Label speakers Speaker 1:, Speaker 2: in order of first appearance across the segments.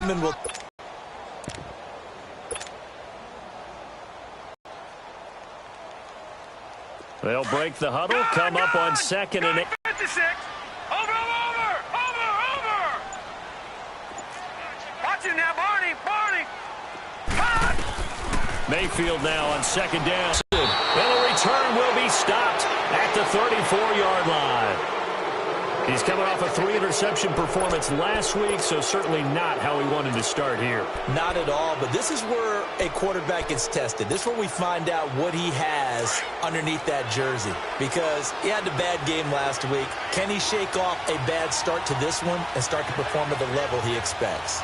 Speaker 1: lineman will...
Speaker 2: They'll break the huddle, come up on second and 8.
Speaker 3: Over! Watch it now, Barney!
Speaker 2: Mayfield now on second down. And the return will be stopped at the 34-yard line. He's coming off a 3-interception performance last week, so certainly not how he wanted to start here.
Speaker 1: Not at all, but this is where a quarterback gets tested. This is where we find out what he has underneath that jersey, because he had a bad game last week. Can he shake off a bad start to this one and start to perform at the level he expects?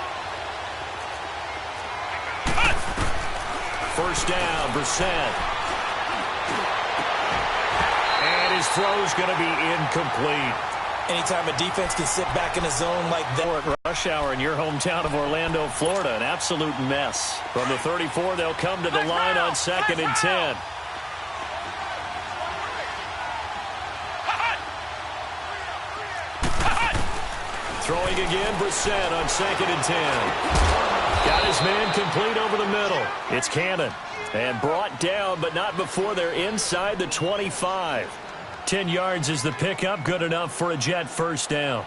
Speaker 2: First down, Brissett. And his throw's going to be incomplete.
Speaker 1: Anytime a defense can sit back in a zone like that.
Speaker 2: At rush hour in your hometown of Orlando, Florida, an absolute mess. From the 34, they'll come to the line on second and 10. Throwing again, Brissett on second and 10. Got his man complete over the middle. It's Cannon. And brought down, but not before they're inside the 25. 10 yards is the pickup. Good enough for a Jet first down.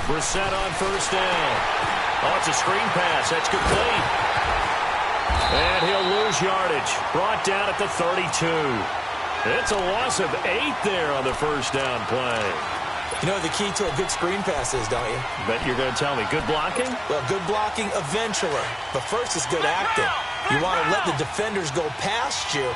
Speaker 2: Brissett on first down. Oh, it's a screen pass. That's complete. And he'll lose yardage. Brought down at the 32. It's a loss of 8 there on the first down play.
Speaker 1: You know what the key to a good screen pass is, don't you?
Speaker 2: Bet you're going to tell me. Good blocking?
Speaker 1: Well, good blocking eventually. But first is good acting. You want to let the defenders go past you,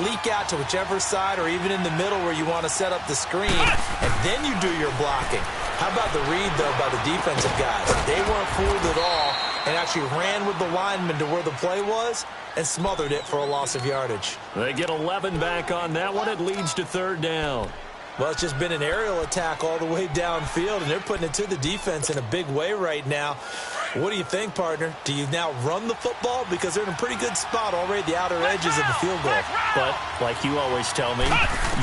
Speaker 1: leak out to whichever side or even in the middle where you want to set up the screen, and then you do your blocking. How about the read, though, by the defensive guys? They weren't fooled at all and actually ran with the lineman to where the play was and smothered it for a loss of yardage.
Speaker 2: They get 11 back on that one. It leads to third down.
Speaker 1: Well, it's just been an aerial attack all the way downfield, and they're putting it to the defense in a big way right now. What do you think, partner? Do you now run the football? Because they're in a pretty good spot already at the outer edges of the field goal.
Speaker 2: But, like you always tell me,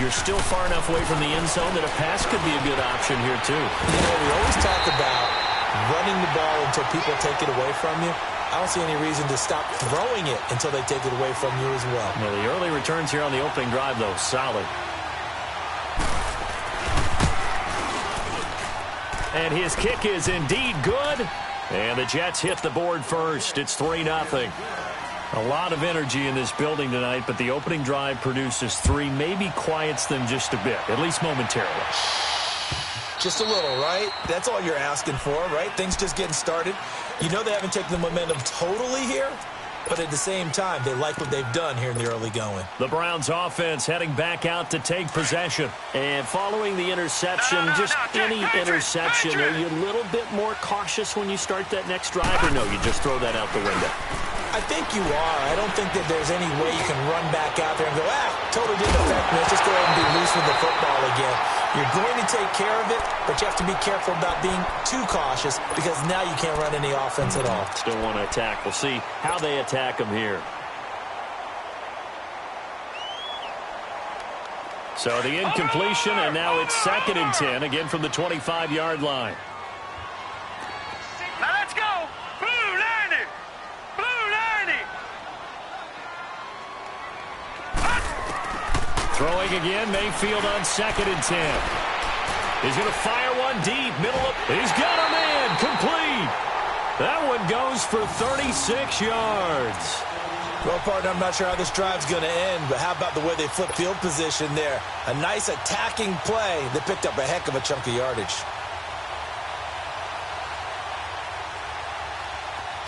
Speaker 2: you're still far enough away from the end zone that a pass could be a good option here, too.
Speaker 1: You know, we always talk about running the ball until people take it away from you. I don't see any reason to stop throwing it until they take it away from you as well.
Speaker 2: Well, the early returns here on the opening drive, though, solid. And his kick is indeed good. And the Jets hit the board first. It's 3-0. A lot of energy in this building tonight, but the opening drive produces 3, maybe quiets them just a bit, at least momentarily.
Speaker 1: Just a little, right? That's all you're asking for, right? Things just getting started. You know they haven't taken the momentum totally here, but at the same time, they like what they've done here in the early going.
Speaker 2: The Browns offense heading back out to take possession. And following the interception, just any interception, are you a little bit more cautious when you start that next drive, or no, you just throw that out the window?
Speaker 1: I think you are. I don't think that there's any way you can run back out there and go, totally didn't affect me. Let's just go ahead and be loose with the football again. You're going to take care of it, but you have to be careful about being too cautious because now you can't run any offense at all.
Speaker 2: Still want to attack. We'll see how they attack them here. So the incompletion, and now it's 2nd and 10, again from the 25-yard line.
Speaker 3: Now let's go. Blue 90. Blue 90.
Speaker 2: Throwing again, Mayfield on 2nd and 10. He's going to fire one deep, middle of... He's got a man, complete. That one goes for 36 yards.
Speaker 1: Well, partner, I'm not sure how this drive's going to end, but how about the way they flip field position there? A nice attacking play that picked up a heck of a chunk of yardage.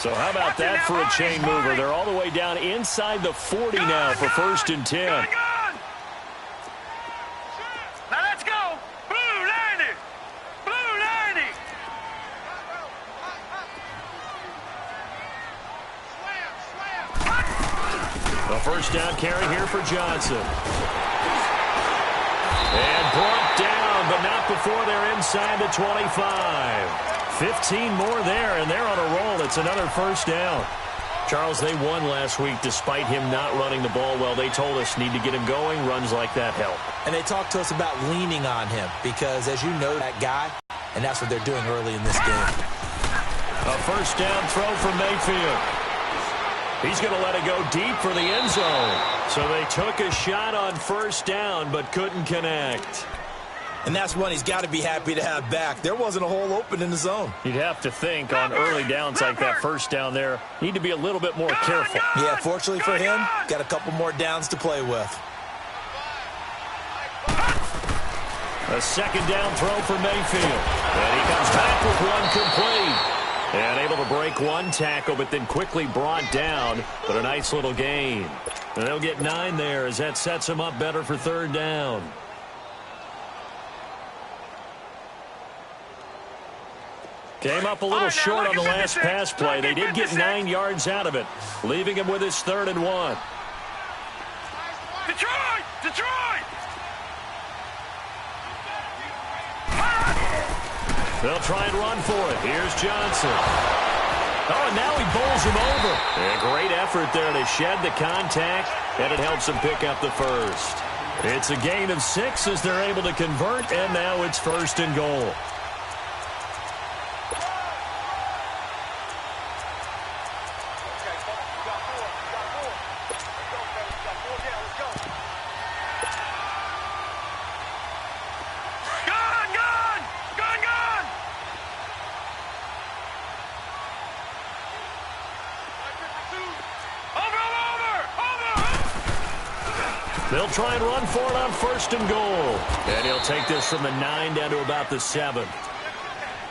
Speaker 2: So how about that for a chain mover? They're all the way down inside the 40 now for 1st and 10.
Speaker 3: Now let's go. Blue 90. Blue 90.
Speaker 2: A first down carry here for Johnson. And brought down, but not just before they're inside the 25. 15 more there, and they're on a roll. It's another first down. Charles, they won last week despite him not running the ball well. They told us need to get him going. Runs like that help. And
Speaker 1: they talked to us about leaning on him because, as you know, that guy, and that's what they're doing early in this game.
Speaker 2: A first down throw for Mayfield. He's going to let it go deep for the end zone. So they took a shot on first down but couldn't connect.
Speaker 1: And that's one he's got to be happy to have back. There wasn't a hole open in the zone.
Speaker 2: You'd have to think on early downs like that first down there, need to be a little bit more careful.
Speaker 1: Yeah, fortunately for him, got a couple more downs to play with.
Speaker 2: A second down throw for Mayfield. And he comes back with one complete. And able to break one tackle, but then quickly brought down. But a nice little gain. And they'll get 9 there as that sets them up better for third down. Came up a little short on the last pass play. They did get 9 yards out of it, leaving him with his 3rd and 1.
Speaker 3: Detroit! Detroit!
Speaker 2: They'll try and run for it. Here's Johnson. Oh, and now he bowls him over. And great effort there to shed the contact, and it helps him pick up the first. It's a gain of 6 as they're able to convert, and now it's 1st and goal. They'll try and run for it on 1st and goal. And he'll take this from the 9 down to about the 7.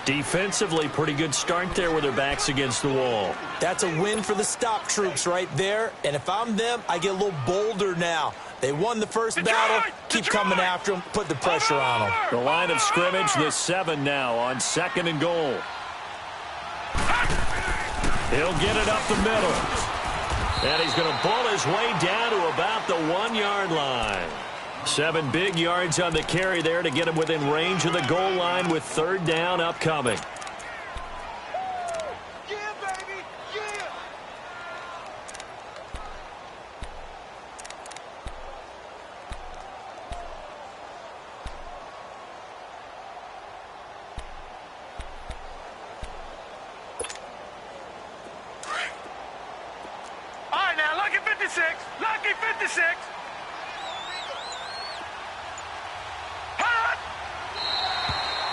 Speaker 2: Defensively, pretty good start there with their backs against the wall.
Speaker 1: That's a win for the stop troops right there. And if I'm them, I get a little bolder now. They won the first battle. Keep coming after them. Put the pressure on them.
Speaker 2: The line of scrimmage, the 7 now on 2nd and goal. He'll get it up the middle. And he's going to pull his way down to about the 1-yard line. 7 big yards on the carry there to get him within range of the goal line with 3rd down upcoming.
Speaker 3: Yeah, baby! Yeah! All right, now, lucky 56. Lucky 56.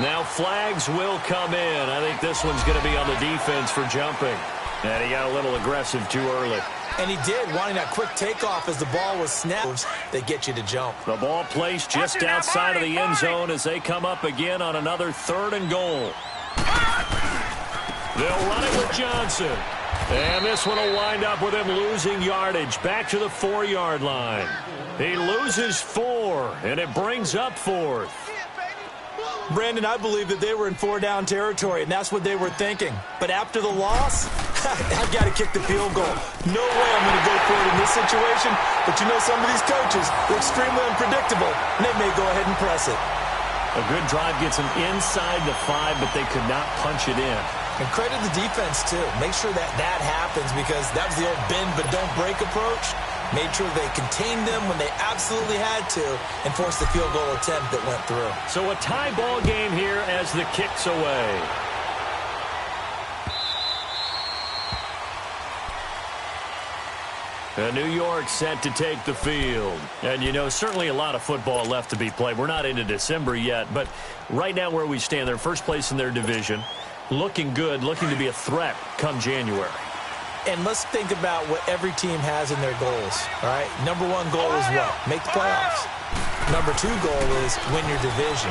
Speaker 2: Now flags will come in. I think this one's going to be on the defense for jumping. And he got a little aggressive too early.
Speaker 1: And he did, wanting that quick takeoff as the ball was snapped. They get you to jump.
Speaker 2: The ball placed just outside of the end zone as they come up again on another 3rd and goal. They'll run it with Johnson. And this one will wind up with him losing yardage back to the 4-yard line. He loses 4, and it brings up 4th.
Speaker 1: Brandon, I believe that they were in 4-down territory, and that's what they were thinking. But after the loss, I've got to kick the field goal. No way I'm going to go for it in this situation. But you know, some of these coaches are extremely unpredictable, and they may go ahead and press it.
Speaker 2: A good drive gets them inside the 5, but they could not punch it in.
Speaker 1: And credit the defense, too. Make sure that that happens because that was the old bend but don't break approach. Made sure they contained them when they absolutely had to and forced the field goal attempt that went through.
Speaker 2: So a tie ball game here as the kick's away. And New York set to take the field. And, you know, certainly a lot of football left to be played. We're not into December yet, but right now where we stand, they're first place in their division. Looking good, looking to be a threat come January.
Speaker 1: And let's think about what every team has in their goals, all right? Number 1 goal is what? Make the playoffs. Number 2 goal is win your division.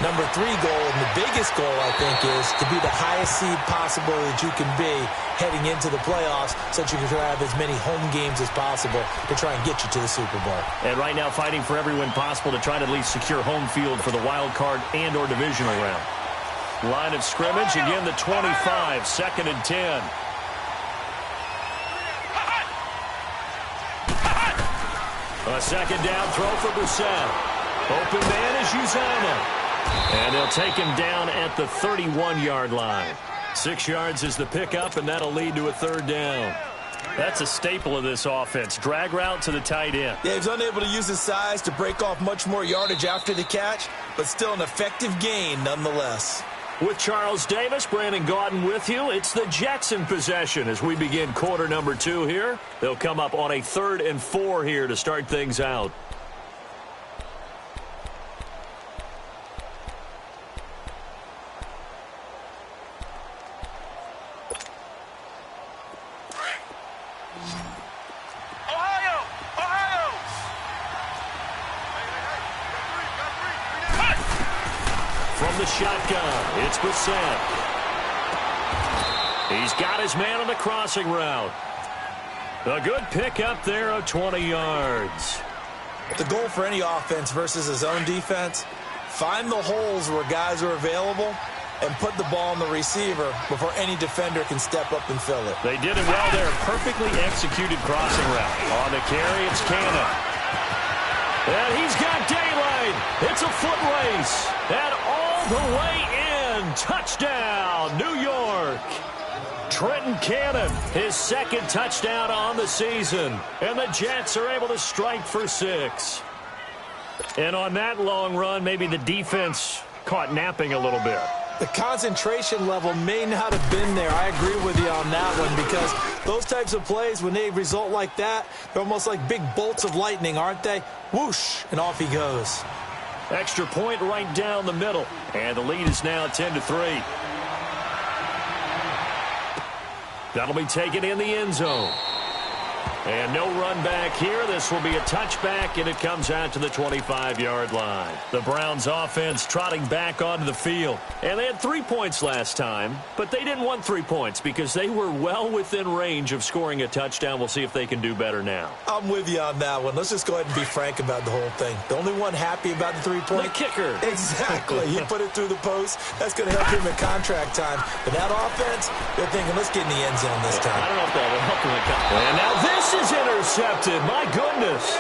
Speaker 1: Number 3 goal, and the biggest goal, I think, is to be the highest seed possible that you can be heading into the playoffs so that you can have as many home games as possible to try and get you to the Super Bowl.
Speaker 2: And right now fighting for every win possible to try to at least secure home field for the wild card and or divisional round. Line of scrimmage, again the 25, 2nd and 10. A second down throw for Brissett. Open man is Uzama. And they'll take him down at the 31-yard line. 6 yards is the pickup, and that'll lead to a third down. That's a staple of this offense. Drag route to the tight end.
Speaker 1: Yeah, he's unable to use his size to break off much more yardage after the catch, but still an effective gain nonetheless.
Speaker 2: With Charles Davis, Brandon Gaudin with you. It's the Jets in possession as we begin quarter number 2 here. They'll come up on a 3rd and 4 here to start things out. From the shotgun, it's Brissett. He's got his man on the crossing route. A good pickup there of 20 yards.
Speaker 1: The goal for any offense versus his own defense, find the holes where guys are available and put the ball on the receiver before any defender can step up and fill it.
Speaker 2: They did it well there. Perfectly executed crossing route. On the carry, it's Cannon. And he's got daylight. It's a foot race. And all the way in. Touchdown, New York. Trenton Cannon, his 2nd touchdown on the season. And the Jets are able to strike for 6. And on that long run, maybe the defense caught napping a little bit.
Speaker 1: The concentration level may not have been there. I agree with you on that one because those types of plays, when they result like that, they're almost like big bolts of lightning, aren't they? Whoosh, and off he goes.
Speaker 2: Extra point right down the middle. And the lead is now 10-3. That'll be taken in the end zone. And no run back here. This will be a touchback, and it comes out to the 25-yard line. The Browns offense trotting back onto the field. And they had 3 points last time, but they didn't want 3 points because they were well within range of scoring a touchdown. We'll see if they can do better now.
Speaker 1: I'm with you on that one. Let's just go ahead and be frank about the whole thing. The only one happy about the 3-point?
Speaker 2: The kicker.
Speaker 1: Exactly. He put it through the post. That's going to help him in contract time. But that offense, they're thinking, let's get in the end zone this time.
Speaker 2: I don't know if that will help him in contract. And now this is intercepted. My goodness.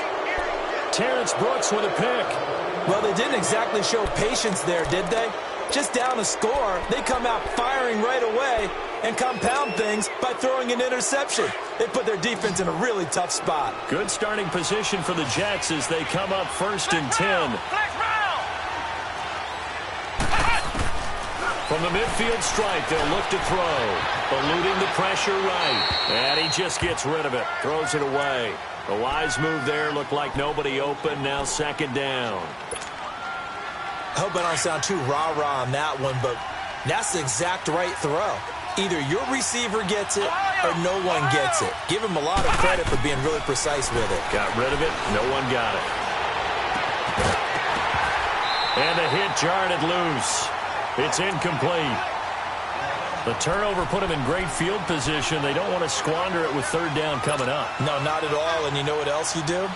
Speaker 2: Terrence Brooks with a pick.
Speaker 1: Well, they didn't exactly show patience there, did they? Just down a score, they come out firing right away and compound things by throwing an interception. They put their defense in a really tough spot.
Speaker 2: Good starting position for the Jets as they come up 1st and 10. From the midfield stripe, they'll look to throw. Eluding the pressure right. And he just gets rid of it. Throws it away. A wise move there. Looked like nobody open. Now 2nd down.
Speaker 1: I hope I don't sound too rah-rah on that one, but that's the exact right throw. Either your receiver gets it or no one gets it. Give him a lot of credit for being really precise with it.
Speaker 2: Got rid of it. No one got it. And the hit jarred it loose. It's incomplete. The turnover put him in great field position. They don't want to squander it with 3rd down coming up.
Speaker 1: No, not at all. And you know what else you do?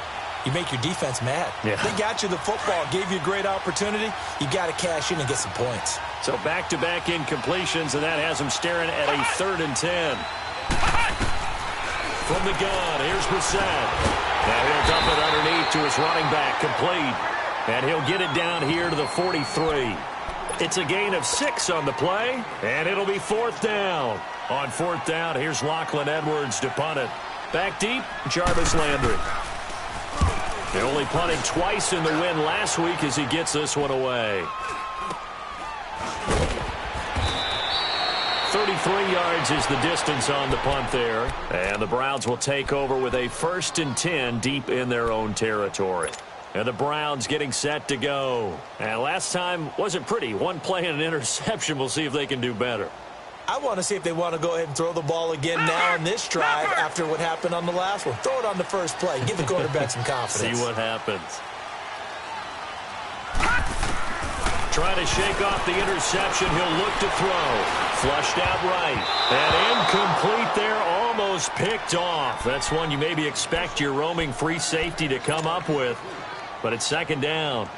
Speaker 1: You make your defense mad.
Speaker 2: Yeah.
Speaker 1: They got you the football, gave you a great opportunity. You got to cash in and get some points.
Speaker 2: So back-to-back incompletions, and that has him staring at a 3rd and 10. From the gun, here's Brissett. Now he'll dump it underneath to his running back, complete. And he'll get it down here to the 43. It's a gain of 6 on the play, and it'll be 4th down. On 4th down, here's Lachlan Edwards to punt it. Back deep, Jarvis Landry. They only punted twice in the win last week as he gets this one away. 33 yards is the distance on the punt there. And the Browns will take over with a 1st and 10 deep in their own territory. And the Browns getting set to go. And last time wasn't pretty. One play and an interception. We'll see if they can do better.
Speaker 1: I want to see if they want to go ahead and throw the ball again now in this drive after what happened on the last one. Throw it on the first play. Give the quarterback some confidence.
Speaker 2: See what happens. Trying to shake off the interception. He'll look to throw. Flushed out right. And incomplete there. Almost picked off. That's one you maybe expect your roaming free safety to come up with. But it's 2nd down.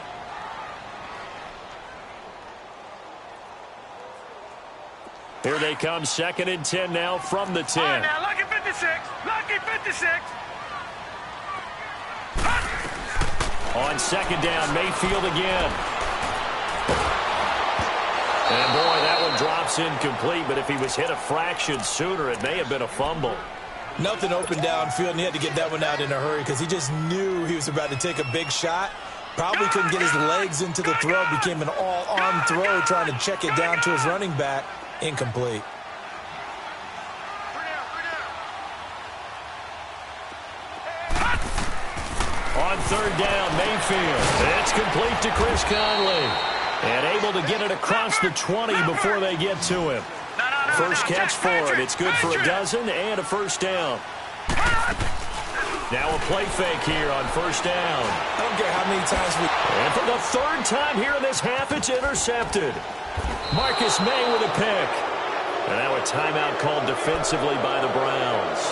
Speaker 2: Here they come, 2nd and 10 now from the 10.
Speaker 3: All right, now, lucky 56. Lucky 56.
Speaker 2: On 2nd down, Mayfield again. And, boy, that one drops incomplete, but if he was hit a fraction sooner, it may have been a fumble.
Speaker 1: Nothing open downfield, and he had to get that one out in a hurry because he just knew he was about to take a big shot. Probably couldn't get his legs into the throw. Became an all-arm throw trying to check it down to his running back. Incomplete.
Speaker 2: On third down, Mayfield. It's complete to Chris Conley. And able to get it across the 20 before they get to him. First catch for him. It's good for a dozen and a first down. Now a play fake here on first down.
Speaker 1: I don't care how many times we...
Speaker 2: And for the third time here in this half, it's intercepted. Marcus May with a pick. And now a timeout called defensively by the Browns.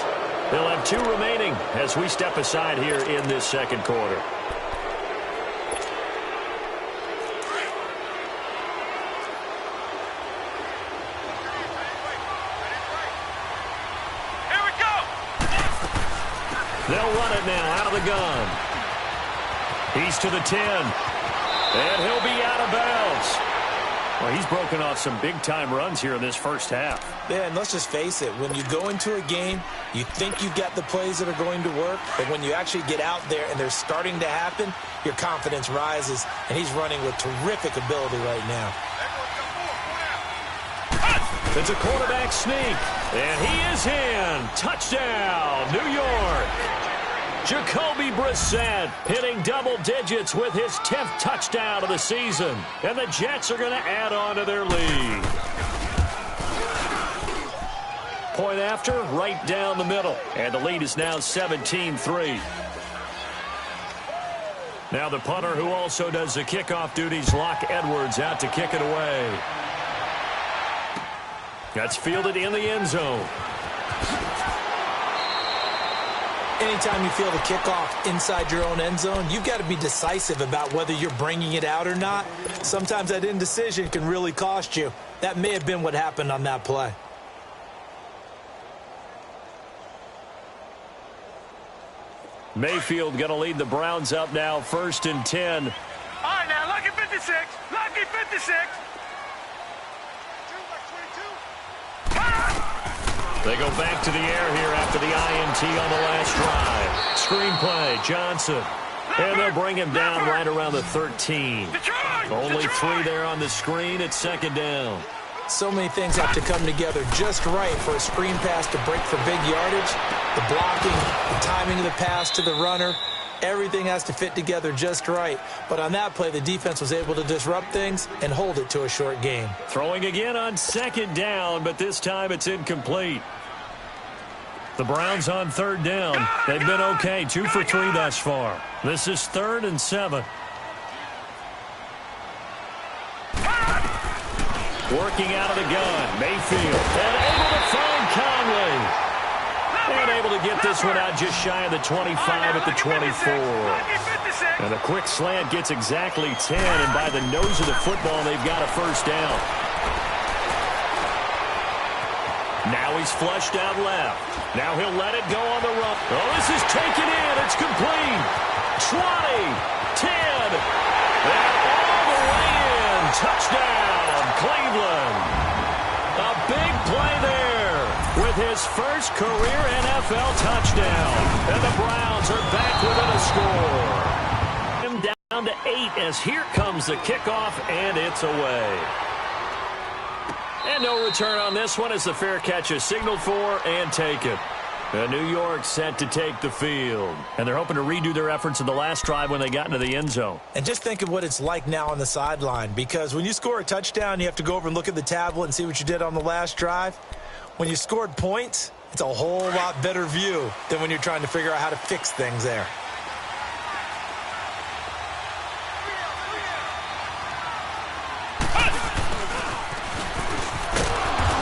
Speaker 2: They'll have 2 remaining as we step aside here in this second quarter. They'll run it now out of the gun. He's to the 10. And he'll be out of bounds. Well, he's broken off some big-time runs here in this first half.
Speaker 1: Yeah, and let's just face it. When you go into a game, you think you've got the plays that are going to work. But when you actually get out there and they're starting to happen, your confidence rises. And he's running with terrific ability right now.
Speaker 2: It's a quarterback sneak. And he is in. Touchdown, New York. Jacoby Brissett hitting double digits with his 10th touchdown of the season. And the Jets are going to add on to their lead. Point after, right down the middle. And the lead is now 17-3. Now the punter who also does the kickoff duties, Locke Edwards, out to kick it away. That's fielded in the end zone.
Speaker 1: Anytime you field a kickoff inside your own end zone, you've got to be decisive about whether you're bringing it out or not. Sometimes that indecision can really cost you. That may have been what happened on that play.
Speaker 2: Mayfield going to lead the Browns up now, 1st and 10.
Speaker 3: All right, now, lucky 56. Lucky 56.
Speaker 2: They go back to the air here after the INT on the last drive. Screenplay, Johnson. And they'll bring him down right around the 13. Only 3 there on the screen. It's 2nd down.
Speaker 1: So many things have to come together just right for a screen pass to break for big yardage. The blocking, the timing of the pass to the runner, everything has to fit together just right. But on that play, the defense was able to disrupt things and hold it to a short game.
Speaker 2: Throwing again on 2nd down, but this time it's incomplete. The Browns on 3rd down. They've been okay, 2 for 3 thus far. This is 3rd and 7. Working out of the gun, Mayfield. And able to find Conley. And able to get this one out just shy of the 25 at the 24. And a quick slant gets exactly 10, and by the nose of the football, they've got a first down. Now he's flushed out left. Now he'll let it go on the run. Oh, this is taken in. It's complete. 20, 10, and all the way in. Touchdown, Cleveland. A big play there with his first career NFL touchdown. And the Browns are back within a score. Down to 8 as here comes the kickoff, and it's away. And no return on this one as the fair catch is signaled for and taken. And New York set to take the field. And they're hoping to redo their efforts in the last drive when they got into the end zone.
Speaker 1: And just think of what it's like now on the sideline, because when you score a touchdown, you have to go over and look at the tablet and see what you did on the last drive. When you scored points, it's a whole lot better view than when you're trying to figure out how to fix things there.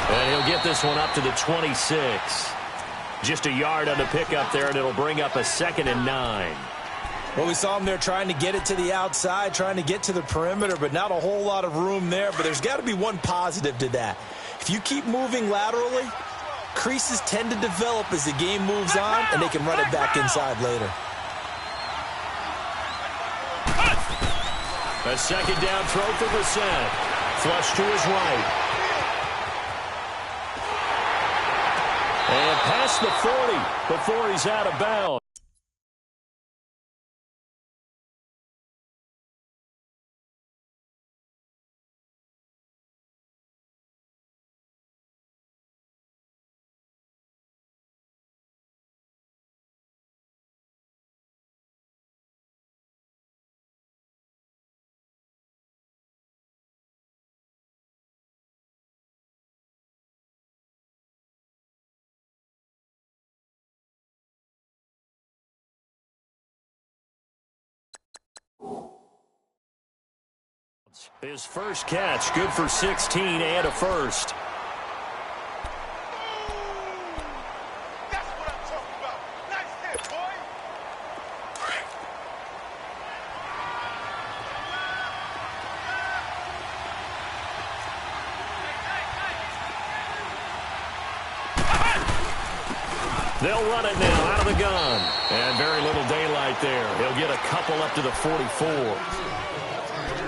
Speaker 2: And he'll get this one up to the 26. Just a yard on the pickup there, and it'll bring up a 2nd and 9.
Speaker 1: Well, we saw him there trying to get it to the outside, trying to get to the perimeter, but not a whole lot of room there. But there's got to be one positive to that. If you keep moving laterally, creases tend to develop as the game moves on, and they can run it back inside later.
Speaker 2: A 2nd down throw for Brissett. flush to his right. And past the 40 before he's out of bounds. His first catch, good for 16 and a first.
Speaker 3: That's what I'm talking about. Nice hit, boy.
Speaker 2: They'll run it now out of the gun. And very little daylight there. He'll get a couple up to the 44.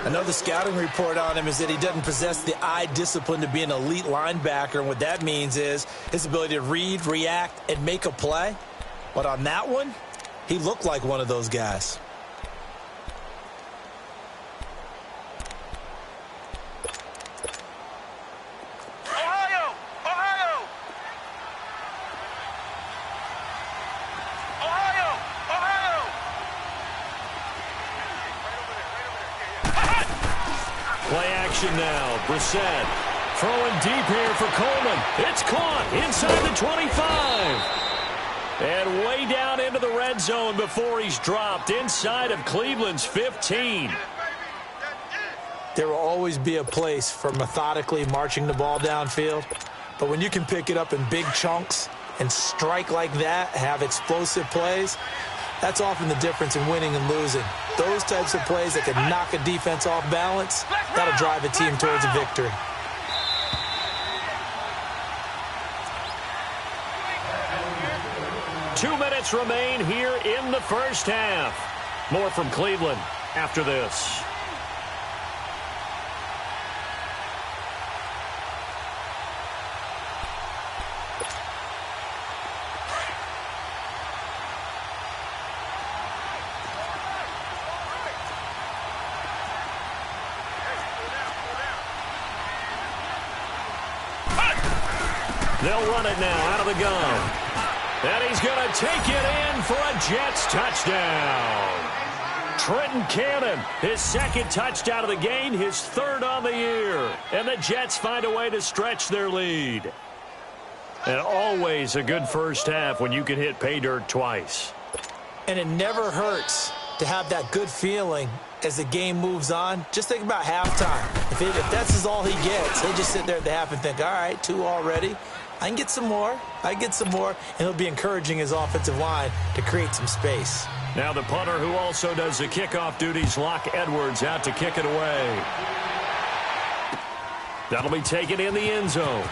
Speaker 1: I know the scouting report on him is that he doesn't possess the eye discipline to be an elite linebacker. And what that means is his ability to read, react, and make a play. But on that one, he looked like one of those guys.
Speaker 3: Ohio! Ohio! Ohio! Ohio!
Speaker 2: Play action now. Brissett throwing deep here for Coleman. It's caught inside the 25. And way down into the red zone before he's dropped inside of Cleveland's 15.
Speaker 1: There will always be a place for methodically marching the ball downfield. But when you can pick it up in big chunks and strike like that, have explosive plays, that's often the difference in winning and losing. Those types of plays that can knock a defense off balance, that'll drive a team towards a victory.
Speaker 2: Two minutes remain here in the first half. More from Cleveland after this. They'll run it now out of the gun. And he's going to take it in for a Jets touchdown. Trenton Cannon, his second touchdown of the game, his third on the year. And the Jets find a way to stretch their lead. And always a good first half when you can hit pay dirt twice.
Speaker 1: And it never hurts to have that good feeling as the game moves on. Just think about halftime. If that's all he gets, he'll just sit there at the half and think, all right, 2 already. I can get some more. And he'll be encouraging his offensive line to create some space.
Speaker 2: Now the punter who also does the kickoff duties, Locke Edwards, out to kick it away. That'll be taken in the end zone.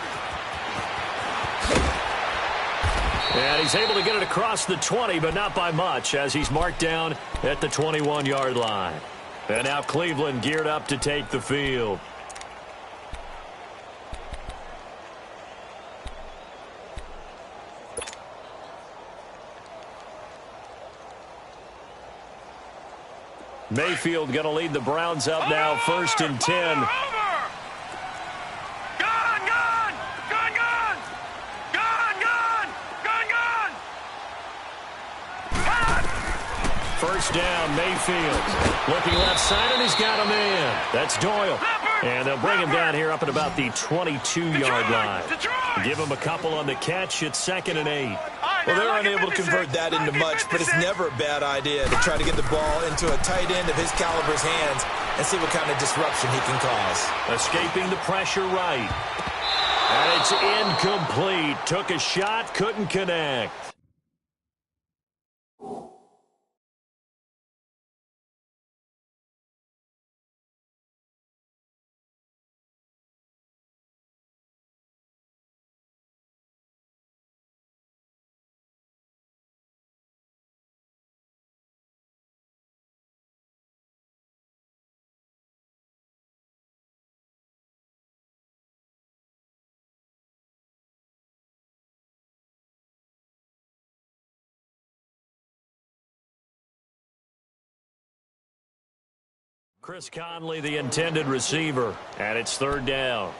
Speaker 2: And he's able to get it across the 20, but not by much, as he's marked down at the 21-yard line. And now Cleveland geared up to take the field. Mayfield going to lead the Browns up now, 1st and 10.
Speaker 3: Gun! Gun! Gun! Gun! Gun! Gun! Gun! Gun! Gun!
Speaker 2: First down, Mayfield. Looking left side, and he's got a man. That's Doyle. And they'll bring him down here up at about the 22-yard line. Give him a couple on the catch. It's 2nd and 8.
Speaker 1: Well, they're unable to convert that into much, but it's never a bad idea to try to get the ball into a tight end of his caliber's hands and see what kind of disruption he can cause.
Speaker 2: Escaping the pressure right. And it's incomplete. Took a shot, couldn't connect. Chris Conley, the intended receiver, and it's third down.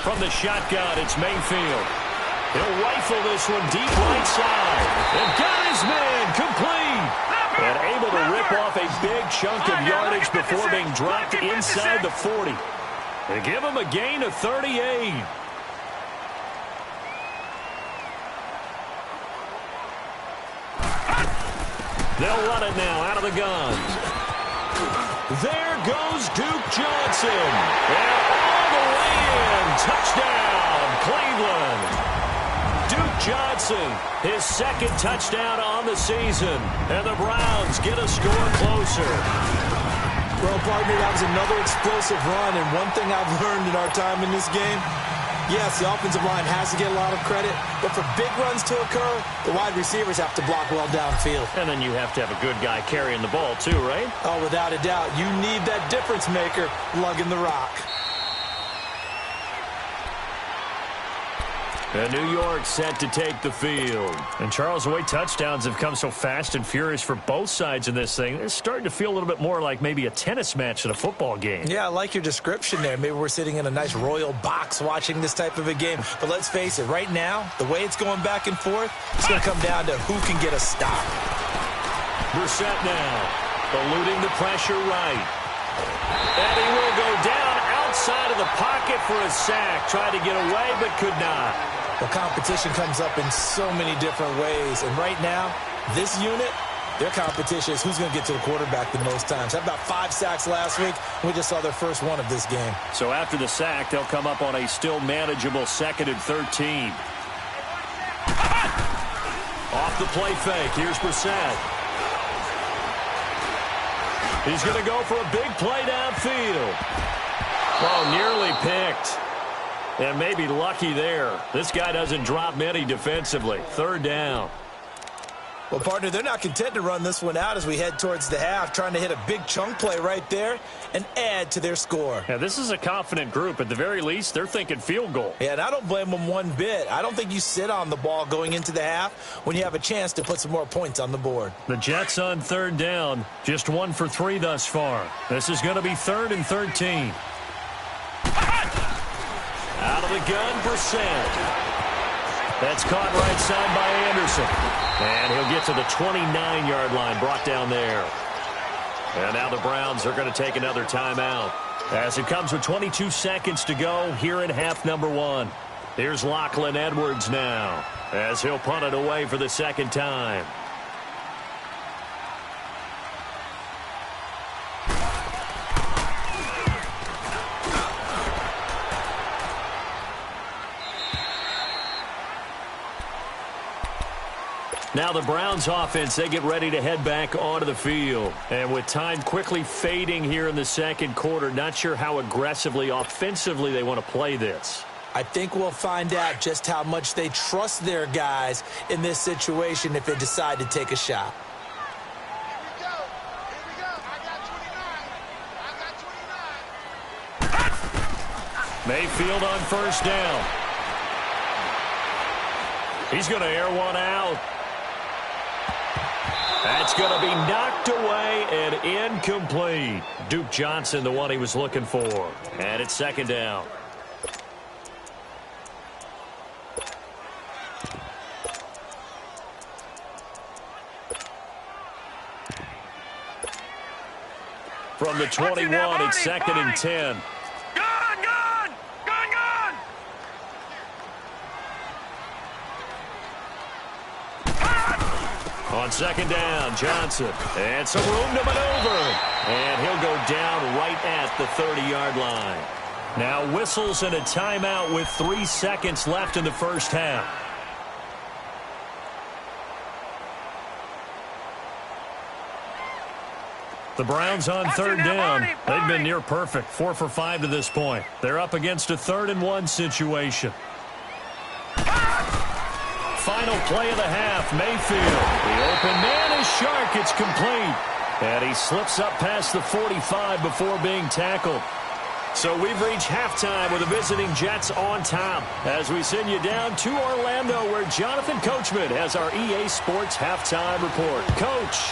Speaker 2: From the shotgun, it's Mayfield. He'll rifle this one deep right side. And got his man complete. And able to rip off a big chunk of yardage before being dropped inside the 40. They give him a gain of 38. They'll run it now out of the gun. There goes Duke Johnson. And all the way in. Touchdown, Cleveland. Duke Johnson, his second touchdown on the season. And the Browns get a score closer.
Speaker 1: Well, partner, that was another explosive run. And one thing I've learned in our time in this game, yes, the offensive line has to get a lot of credit, but for big runs to occur, the wide receivers have to block well downfield.
Speaker 2: And then you have to have a good guy carrying the ball too, right?
Speaker 1: Oh, without a doubt. You need that difference maker lugging the rock.
Speaker 2: And New York set to take the field. And Charles, the way touchdowns have come so fast and furious for both sides in this thing, it's starting to feel a little bit more like maybe a tennis match than a football game.
Speaker 1: Yeah, I like your description there. Maybe we're sitting in a nice royal box watching this type of a game. But let's face it, right now, the way it's going back and forth, it's going to come down to who can get a stop.
Speaker 2: Brissett now, eluding the pressure right. And he will go down outside of the pocket for a sack. Tried to get away, but could not.
Speaker 1: Well, competition comes up in so many different ways. And right now, this unit, their competition is who's going to get to the quarterback the most times. Had about 5 sacks last week. We just saw their first one of this game.
Speaker 2: So after the sack, they'll come up on a still manageable 2nd and 13. Off the play fake. Here's Brissett. He's going to go for a big play downfield. Oh, nearly picked. And maybe lucky there. This guy doesn't drop many defensively. Third down.
Speaker 1: Well, partner, they're not content to run this one out as we head towards the half, trying to hit a big chunk play right there and add to their score.
Speaker 2: Yeah, this is a confident group. At the very least, they're thinking field goal.
Speaker 1: Yeah, and I don't blame them one bit. I don't think you sit on the ball going into the half when you have a chance to put some more points on the board.
Speaker 2: The Jets on third down, just 1 for 3 thus far. This is going to be 3rd and 13. Out of the gun, Brissett. That's caught right side by Anderson. And he'll get to the 29-yard line, brought down there. And now the Browns are going to take another timeout. As it comes with 22 seconds to go here in half number 1. Here's Lachlan Edwards now, as he'll punt it away for the second time. Now the Browns offense, they get ready to head back onto the field. And with time quickly fading here in the second quarter, not sure how aggressively, offensively they want to play this.
Speaker 1: I think we'll find out just how much they trust their guys in this situation if they decide to take a shot.
Speaker 3: Here we go. I got 29.
Speaker 2: Mayfield on first down. He's going to air one out. That's going to be knocked away and incomplete. Duke Johnson, the one he was looking for. And it's second down. From the 21, it's 2nd and 10. On second down, Johnson. And some room to maneuver. And he'll go down right at the 30-yard line. Now whistles and a timeout with 3 seconds left in the first half. The Browns on third down. They've been near perfect, 4 for 5 to this point. They're up against a 3rd-and-1 situation. Final play of the half, Mayfield. The open man is Shark. It's complete. And he slips up past the 45 before being tackled. So we've reached halftime with the visiting Jets on top as we send you down to Orlando where Jonathan Coachman has our EA Sports halftime report. Coach.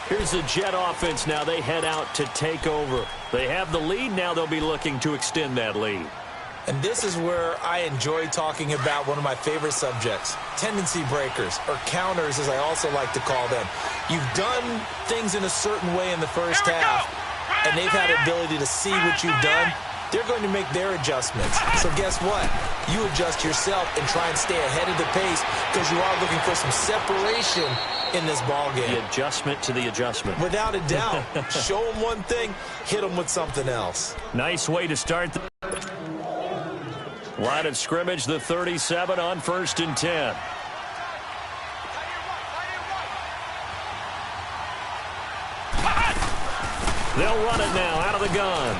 Speaker 2: Here's the Jet offense now. They head out to take over. They have the lead. Now they'll be looking to extend that lead.
Speaker 1: And this is where I enjoy talking about one of my favorite subjects, tendency breakers, or counters as I also like to call them. You've done things in a certain way in the first half, and they've had the ability to see what you've done. They're going to make their adjustments. So guess what? You adjust yourself and try and stay ahead of the pace because you are looking for some separation in this ball game.
Speaker 2: The adjustment to the adjustment.
Speaker 1: Without a doubt. Show them one thing, hit them with something else.
Speaker 2: Nice way to start the line of scrimmage, the 37 on 1st and 10. They'll run it now out of the gun.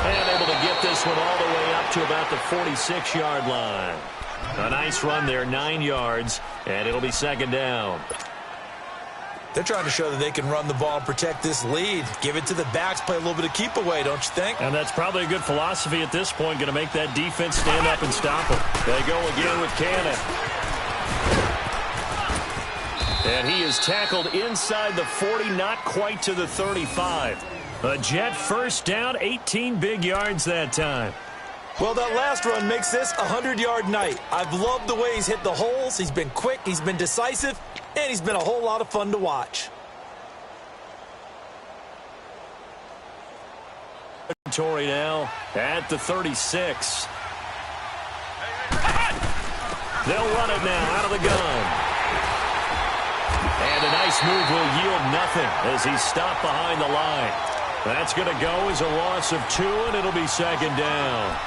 Speaker 2: And able to get this one all the way up to about the 46-yard line. A nice run there, 9 yards, and it'll be 2nd down.
Speaker 1: They're trying to show that they can run the ball and protect this lead. Give it to the backs, play a little bit of keep away, don't you think?
Speaker 2: And that's probably a good philosophy at this point, going to make that defense stand up and stop them. They go again with Cannon. And he is tackled inside the 40, not quite to the 35. A Jet first down, 18 big yards that time.
Speaker 1: Well, that last run makes this a 100-yard night. I've loved the way he's hit the holes. He's been quick, he's been decisive, and he's been a whole lot of fun to watch.
Speaker 2: Territory now at the 36. They'll run it now out of the gun. And a nice move will yield nothing as he's stopped behind the line. That's going to go as a loss of 2, and it'll be 2nd down.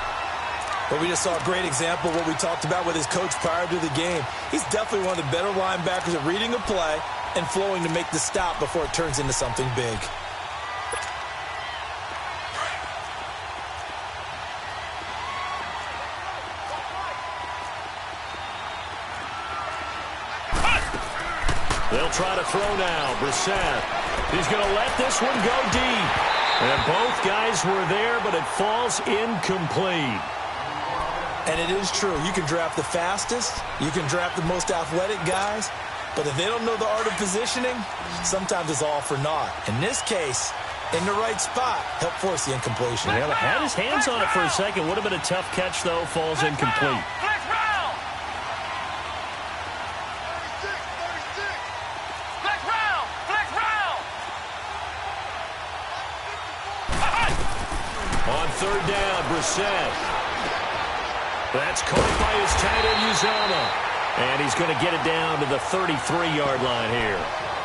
Speaker 1: Well, we just saw a great example of what we talked about with his coach prior to the game. He's definitely one of the better linebackers at reading a play and flowing to make the stop before it turns into something big.
Speaker 2: They'll try to throw now. Brissett. He's going to let this one go deep. And both guys were there, but it falls incomplete.
Speaker 1: And it is true. You can draft the fastest. You can draft the most athletic guys. But if they don't know the art of positioning, sometimes it's all for naught. In this case, in the right spot, help force the incompletion.
Speaker 2: Yeah, had his hands on it for a second. Would have been a tough catch, though. Falls incomplete. On 3rd down, Brissett. That's caught by his tight end, Uzama. And he's going to get it down to the 33-yard line here.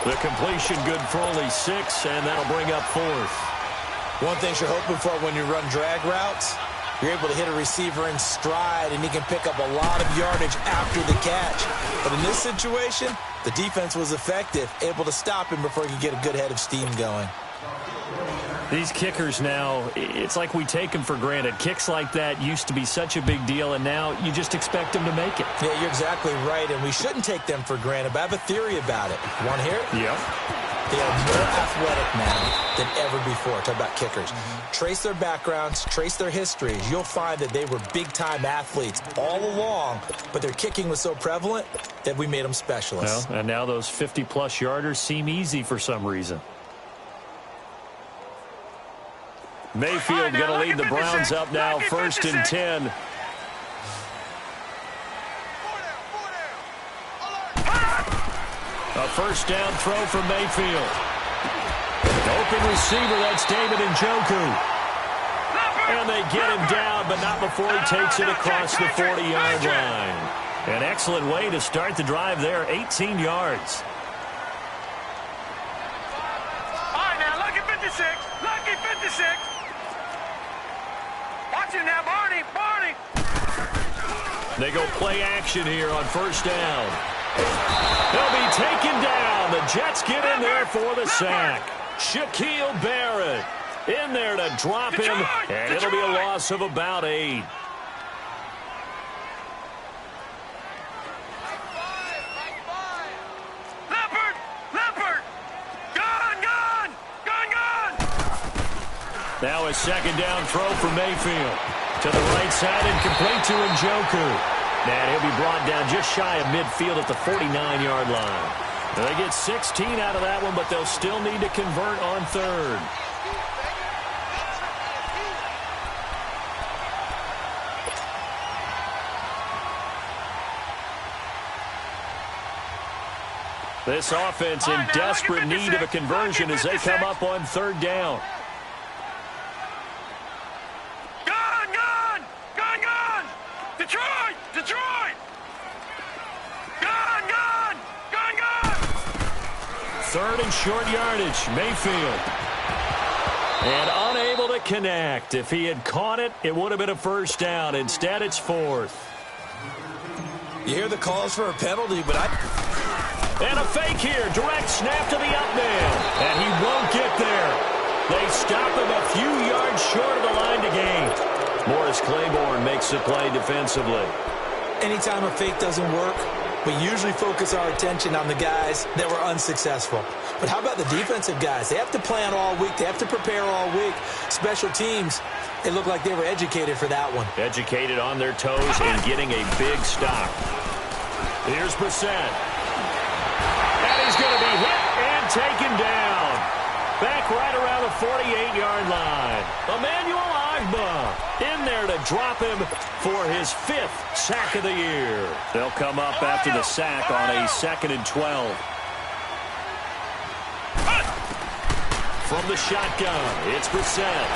Speaker 2: The completion good for only 6, and that'll bring up 4th.
Speaker 1: One thing you're hoping for when you run drag routes, you're able to hit a receiver in stride, and he can pick up a lot of yardage after the catch. But in this situation, the defense was effective, able to stop him before he could get a good head of steam going.
Speaker 2: These kickers now, it's like we take them for granted. Kicks like that used to be such a big deal, and now you just expect them to make it.
Speaker 1: Yeah, you're exactly right, and we shouldn't take them for granted, but I have a theory about it. You want to hear it?
Speaker 2: Yep.
Speaker 1: They are more athletic now than ever before. Talk about kickers. Trace their backgrounds, trace their histories. You'll find that they were big-time athletes all along, but their kicking was so prevalent that we made them specialists.
Speaker 2: Well, and now those 50-plus yarders seem easy for some reason. Mayfield going to lead the Browns up now, 1st and 10. A first down throw from Mayfield. Open receiver, that's David Njoku. And they get him down, but not before he takes it across the 40-yard line. An excellent way to start the drive there, 18 yards.
Speaker 3: All right, now, lucky 56. Lucky 56. Watch it now, Barney. Barney.
Speaker 2: They go play action here on first down. They'll be taken down. The Jets get in there for the sack. Shaquille Barrett in there to drop him, and it'll be a loss of about 8. Now a second down throw for Mayfield. To the right side and complete to Njoku. And he'll be brought down just shy of midfield at the 49-yard line. Now they get 16 out of that one, but they'll still need to convert on third. This offense in desperate need of a conversion as they come up on third down. Third and short yardage, Mayfield. And unable to connect. If he had caught it, it would have been a first down. Instead, it's fourth.
Speaker 1: You hear the calls for a penalty, but
Speaker 2: And a fake here. Direct snap to the up man. And he won't get there. They stop him a few yards short of the line to gain. Morris Claiborne makes the play defensively.
Speaker 1: Anytime a fake doesn't work, we usually focus our attention on the guys that were unsuccessful. But how about the defensive guys? They have to plan all week. They have to prepare all week. Special teams, it looked like they were educated for that one.
Speaker 2: Educated on their toes and getting a big stop. Here's Brissett. And he's going to be hit and taken down. Back right around the 48-yard line. Emmanuel Agba in there to drop him for his 5th sack of the year. They'll come up after the sack on a 2nd and 12. From the shotgun, it's Brissett.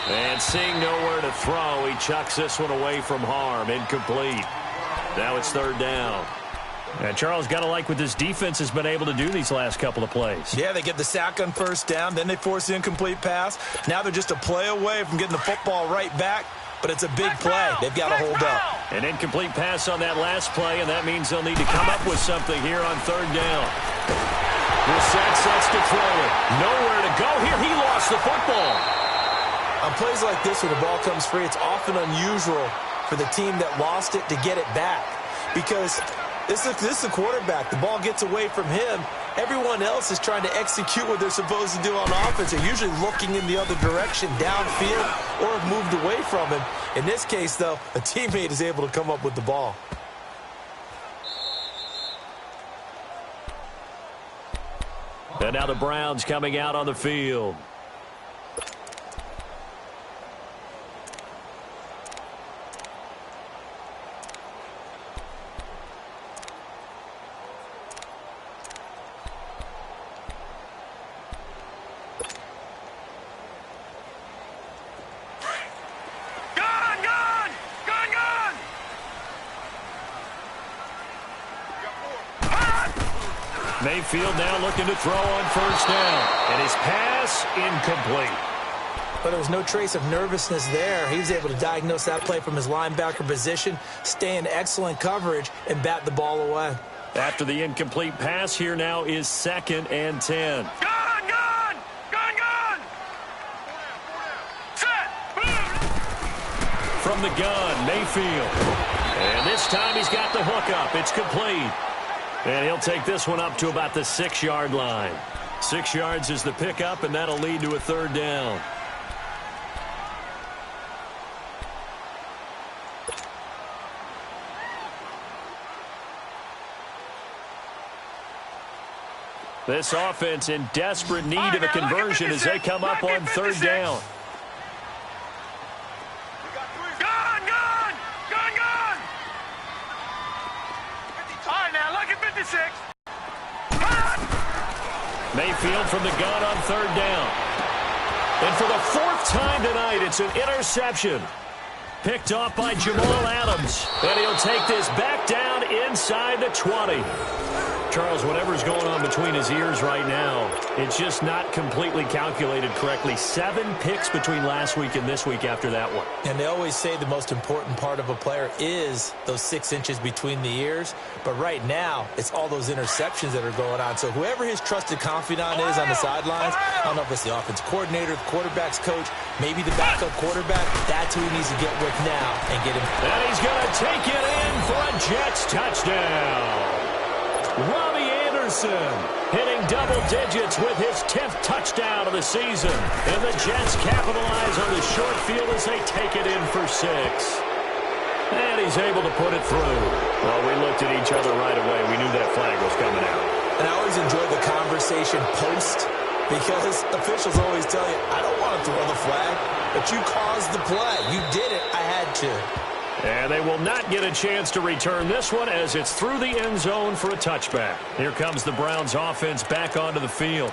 Speaker 2: And seeing nowhere to throw, he chucks this one away from harm. Incomplete. Now it's third down. And Charles, got to like what this defense has been able to do these last couple of plays.
Speaker 1: Yeah, they get the sack on first down, then they force the incomplete pass. Now they're just a play away from getting the football right back, but it's a big play. They've got to hold up.
Speaker 2: An incomplete pass on that last play, and that means they'll need to come up with something here on third down. Brissett sets to throw it. Nowhere to go here. He lost the football.
Speaker 1: On plays like this where the ball comes free, it's often unusual for the team that lost it to get it back because this is the quarterback. The ball gets away from him. Everyone else is trying to execute what they're supposed to do on offense. They're usually looking in the other direction, downfield, or have moved away from him. In this case, though, a teammate is able to come up with the ball.
Speaker 2: And now the Browns coming out on the field. Mayfield now looking to throw on first down. And his pass incomplete.
Speaker 1: But there was no trace of nervousness there. He was able to diagnose that play from his linebacker position, stay in excellent coverage, and bat the ball away.
Speaker 2: After the incomplete pass, here now is 2nd and 10. From the gun, Mayfield. And this time he's got the hook up. It's complete. And he'll take this one up to about the 6-yard line. 6 yards is the pickup, and that'll lead to a third down. This offense in desperate need of a conversion as they come up on third down. Mayfield from the gun on third down. And for the 4th time tonight, it's an interception. Picked off by Jamal Adams. And he'll take this back down inside the 20. Charles, whatever's going on between his ears right now, it's just not completely calculated correctly. 7 picks between last week and this week after that one.
Speaker 1: And they always say the most important part of a player is those 6 inches between the ears. But right now, it's all those interceptions that are going on. So whoever his trusted confidant is on the sidelines, I don't know if it's the offense coordinator, the quarterback's coach, maybe the backup quarterback, that's who he needs to get with now and get him.
Speaker 2: And he's going to take it in for a Jets touchdown. Robbie Anderson hitting double digits with his 10th touchdown of the season. And the Jets capitalize on the short field as they take it in for 6. And he's able to put it through. Well, we looked at each other right away. We knew that flag was coming out.
Speaker 1: And I always enjoy the conversation post, because officials always tell you, I don't want to throw the flag, but you caused the play. You did it. I had to.
Speaker 2: And they will not get a chance to return this one as it's through the end zone for a touchback. Here comes the Browns offense back onto the field.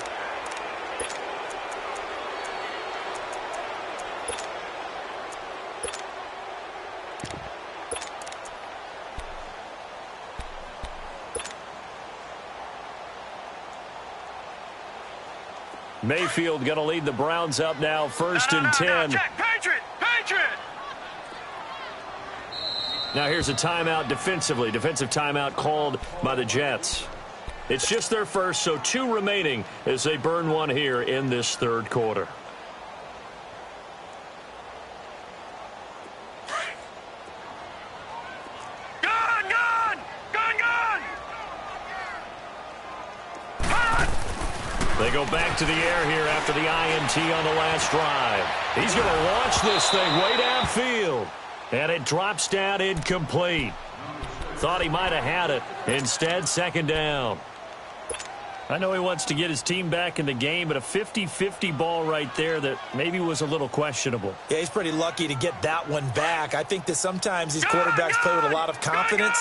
Speaker 2: Mayfield going to lead the Browns up now, 1st and 10.
Speaker 3: Jack, Patriot!
Speaker 2: Now here's a timeout defensively. Defensive timeout called by the Jets. It's just their first, so 2 remaining as they burn one here in this 3rd quarter. They go back to the air here after the INT on the last drive. He's going to launch this thing way downfield. And it drops down incomplete. Thought he might have had it. Instead, 2nd down. I know he wants to get his team back in the game, but a 50-50 ball right there that maybe was a little questionable.
Speaker 1: Yeah, he's pretty lucky to get that one back. I think that sometimes these quarterbacks play with a lot of confidence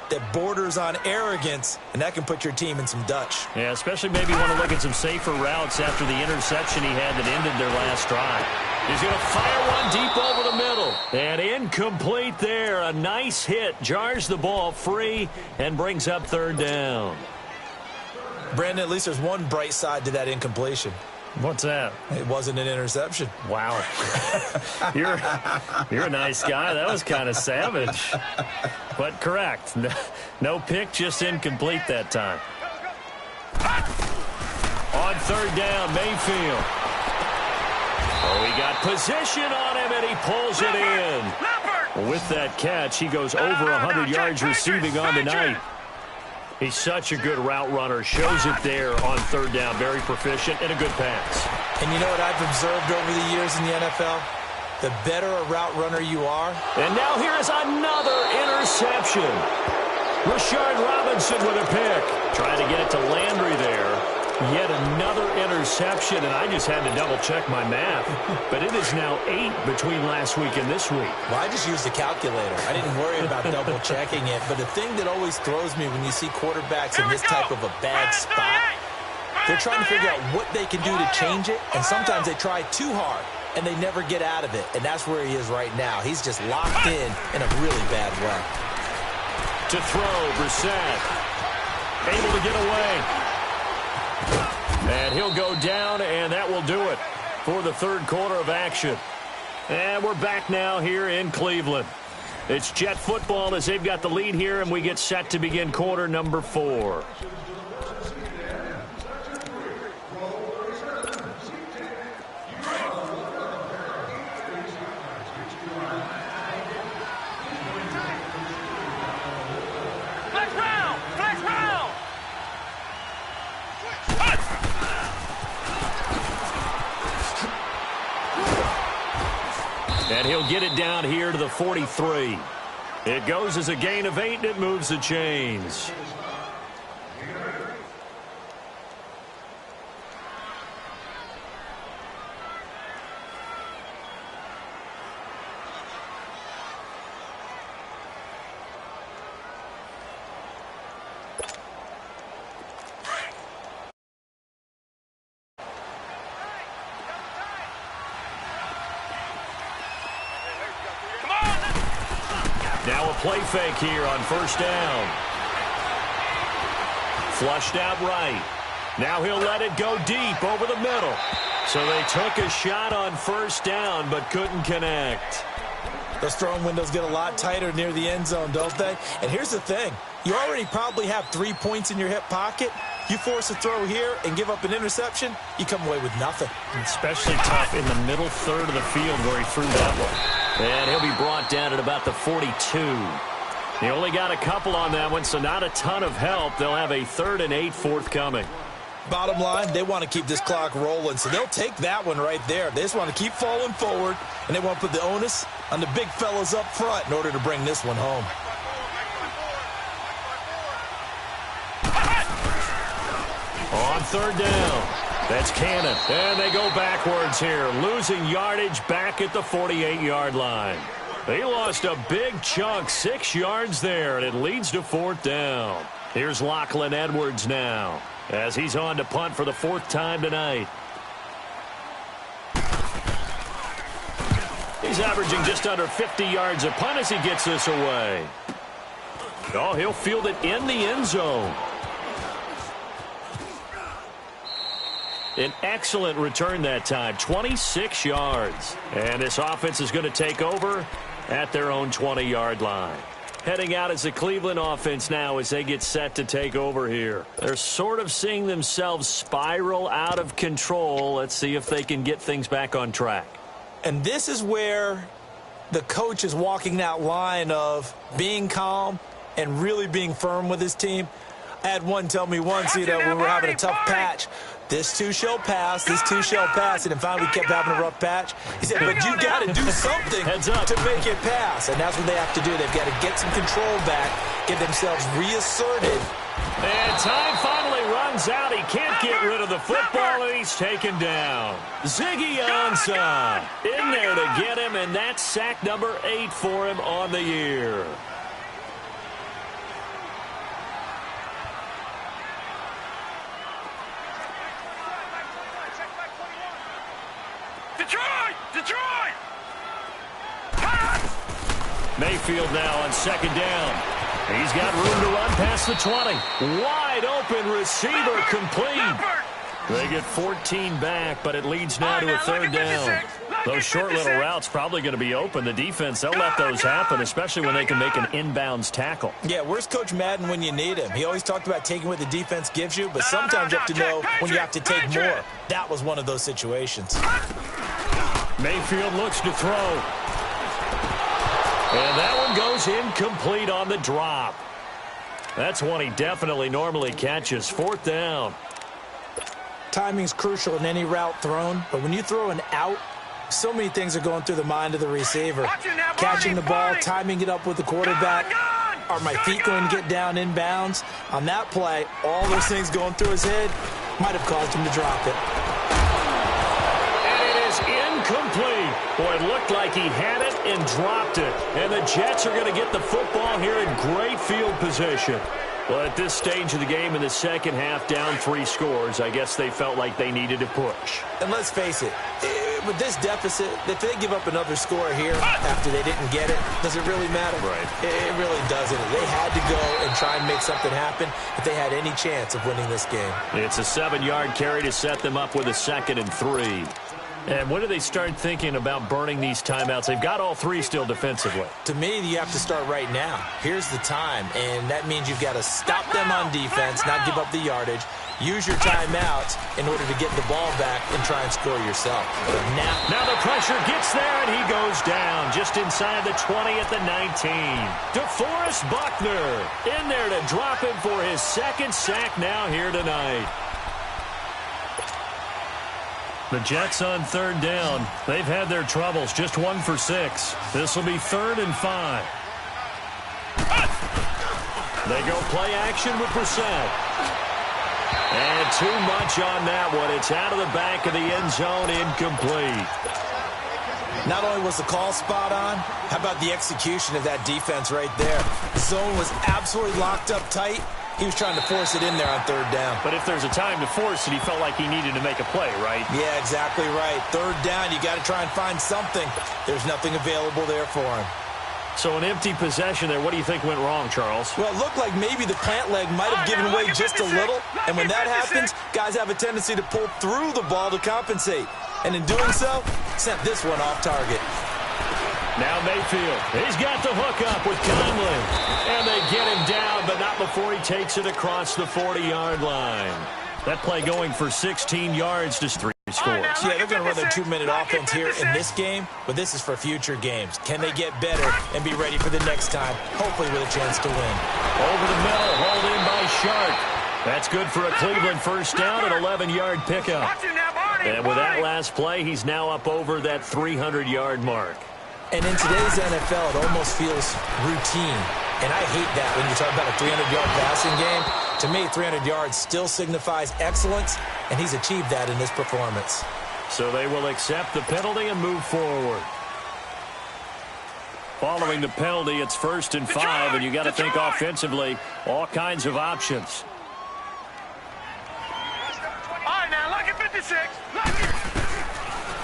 Speaker 1: that borders on arrogance, and that can put your team in some Dutch.
Speaker 2: Yeah, especially maybe want to look at some safer routes after the interception he had that ended their last drive. He's going to fire one deep over the middle. And incomplete there. A nice hit. Jars the ball free and brings up 3rd down.
Speaker 1: Brandon, at least there's one bright side to that incompletion.
Speaker 2: What's that?
Speaker 1: It wasn't an interception.
Speaker 2: Wow. You're a nice guy. That was kind of savage. But correct. No pick, just incomplete that time. On 3rd down, Mayfield. Oh, he got position on him, and he pulls it in. With that catch, he goes over 100 yards receiving on the night. He's such a good route runner. Shows it there on 3rd down. Very proficient and a good pass.
Speaker 1: And you know what I've observed over the years in the NFL? The better a route runner you are.
Speaker 2: And now here is another interception. Rashard Robinson with a pick. Trying to get it to Landry there. Yet another interception, and I just had to double-check my math. But it is now 8 between last week and this week.
Speaker 1: Well, I just used a calculator. I didn't worry about double-checking it. But the thing that always throws me when you see quarterbacks in this type of a bad spot, they're trying to figure out what they can do to change it, and sometimes they try too hard, and they never get out of it. And that's where he is right now. He's just locked in a really bad way.
Speaker 2: To throw, Brissett. Able to get away. And he'll go down, and that will do it for the 3rd quarter of action. And we're back now here in Cleveland. It's Jet football as they've got the lead here, and we get set to begin quarter number 4. And he'll get it down here to the 43. It goes as a gain of 8, and it moves the chains. Now a play fake here on 1st down. Flushed out right. Now he'll let it go deep over the middle. So they took a shot on first down but couldn't connect.
Speaker 1: Those throwing windows get a lot tighter near the end zone, don't they? And here's the thing. You already probably have 3 points in your hip pocket. You force a throw here and give up an interception, you come away with nothing.
Speaker 2: Especially tough in the middle third of the field where he threw that one. And he'll be brought down at about the 42. He only got a couple on that one, so not a ton of help. They'll have a 3rd and 8 forthcoming.
Speaker 1: Bottom line, they want to keep this clock rolling, so they'll take that one right there. They just want to keep falling forward, and they want to put the onus on the big fellas up front in order to bring this one home.
Speaker 2: On 3rd down, that's Cannon. And they go backwards here, losing yardage back at the 48-yard line. They lost a big chunk, 6 yards there, and it leads to 4th down. Here's Lachlan Edwards now, as he's on to punt for the 4th time tonight. He's averaging just under 50 yards a punt as he gets this away. Oh, he'll field it in the end zone. An excellent return that time, 26 yards. And this offense is going to take over at their own 20-yard line. Heading out as the Cleveland offense now as they get set to take over here. They're sort of seeing themselves spiral out of control. Let's see if they can get things back on track.
Speaker 1: And this is where the coach is walking that line of being calm and really being firm with his team. I had one tell me once, when we were having a tough patch, this too shall pass, this too shall pass, and finally we kept having a rough patch. He said, but you got to do something to make it pass, and that's what they have to do. They've got to get some control back, get themselves reasserted.
Speaker 2: And time finally runs out. He can't get rid of the football, and he's taken down. Ziggy Ansah in there to get him, and that's sack number 8 for him on the year.
Speaker 3: Detroit!
Speaker 2: Mayfield now on 2nd down. He's got room to run past the 20. Wide open receiver complete. They get 14 back, but it leads now to a 3rd down. Those short little routes probably going to be open. The defense, they'll let those happen, especially when they can make an inbounds tackle.
Speaker 1: Yeah, where's Coach Madden when you need him? He always talked about taking what the defense gives you, but sometimes you have to know when you have to take more. That was one of those situations.
Speaker 2: Mayfield looks to throw. And that one goes incomplete on the drop. That's one he definitely normally catches. 4th down.
Speaker 1: Timing's crucial in any route thrown, but when you throw an out, so many things are going through the mind of the receiver. Catching the ball, timing it up with the quarterback. Are my feet going to get down inbounds? On that play, all those things going through his head might have caused him to drop it.
Speaker 2: Incomplete. Boy, it looked like he had it and dropped it. And the Jets are going to get the football here in great field position. Well, at this stage of the game in the second half, down 3 scores, I guess they felt like they needed to push.
Speaker 1: And let's face it, with this deficit, if they give up another score here after they didn't get it, does it really matter?
Speaker 2: Right.
Speaker 1: It really doesn't. They had to go and try and make something happen if they had any chance of winning this game.
Speaker 2: It's a 7-yard carry to set them up with a 2nd and 3. And when do they start thinking about burning these timeouts? They've got all 3 still defensively.
Speaker 1: To me, you have to start right now. Here's the time, and that means you've got to stop them on defense, not give up the yardage, use your timeouts in order to get the ball back and try and score yourself. But
Speaker 2: now the pressure gets there, and he goes down just inside the 20 at the 19. DeForest Buckner in there to drop him for his 2nd sack now here tonight. The Jets on 3rd down. They've had their troubles, just 1 for 6. This will be 3rd and 5. They go play action with Brissett. And too much on that one. It's out of the back of the end zone, incomplete.
Speaker 1: Not only was the call spot on, how about the execution of that defense right there? The zone was absolutely locked up tight. He was trying to force it in there on 3rd down.
Speaker 2: But if there's a time to force it, he felt like he needed to make a play, right?
Speaker 1: Yeah, exactly right. 3rd down, you got to try and find something. There's nothing available there for him.
Speaker 2: So an empty possession there. What do you think went wrong, Charles?
Speaker 1: Well, it looked like maybe the plant leg might have given way just a little. And when that happens, guys have a tendency to pull through the ball to compensate. And in doing so, sent this one off target.
Speaker 2: Now Mayfield. He's got the hook up with Conley. And they get him down, but not before he takes it across the 40-yard line. That play going for 16 yards, just 3 scores.
Speaker 1: Yeah, they're going to run their 2-minute offense here in this game, but this is for future games. Can they get better and be ready for the next time, hopefully with a chance to win?
Speaker 2: Over the middle, hauled in by Sharp. That's good for a Cleveland first down, an 11-yard pickup. And with that last play, he's now up over that 300-yard mark.
Speaker 1: And in today's NFL, it almost feels routine. And I hate that when you talk about a 300-yard passing game. To me, 300 yards still signifies excellence, and he's achieved that in this performance.
Speaker 2: So they will accept the penalty and move forward. Following the penalty, it's 1st and 5, and you got to think offensively, all kinds of options.
Speaker 3: All right, now, look at 56.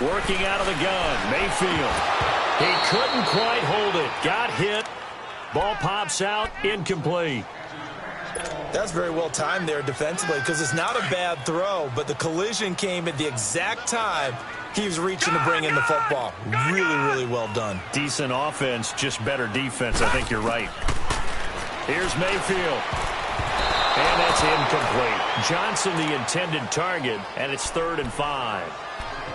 Speaker 2: Working out of the gun, Mayfield. He couldn't quite hold it. Got hit. Ball pops out, incomplete.
Speaker 1: That's very well timed there defensively because it's not a bad throw, but the collision came at the exact time he was reaching to bring in the football. Really, really well done.
Speaker 2: Decent offense, just better defense. I think you're right. Here's Mayfield. And that's incomplete. Johnson the intended target, and it's 3rd and 5.